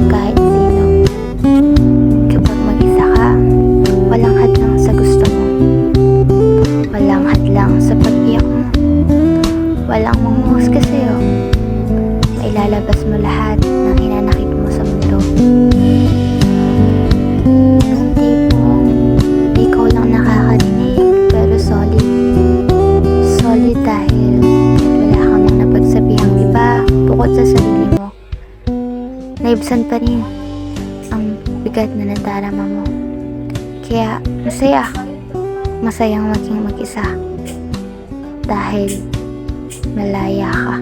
kahit sino. Kapag mag-isa ka, walang hadlang sa gusto mo. Walang hadlang sa pag-iyak mo. Walang manghuhusga sa'yo. Mailalabas mo lahat ng hinanakit mo sa mundo. Yung tipong ikaw lang nakakarinig pero solid. Solid dahil wala kang napagsabihang iba bukod sa sarili mo. Naibsan pa rin ang bigat na nadarama mo. Kaya masayang maging mag-isa dahil malaya ka.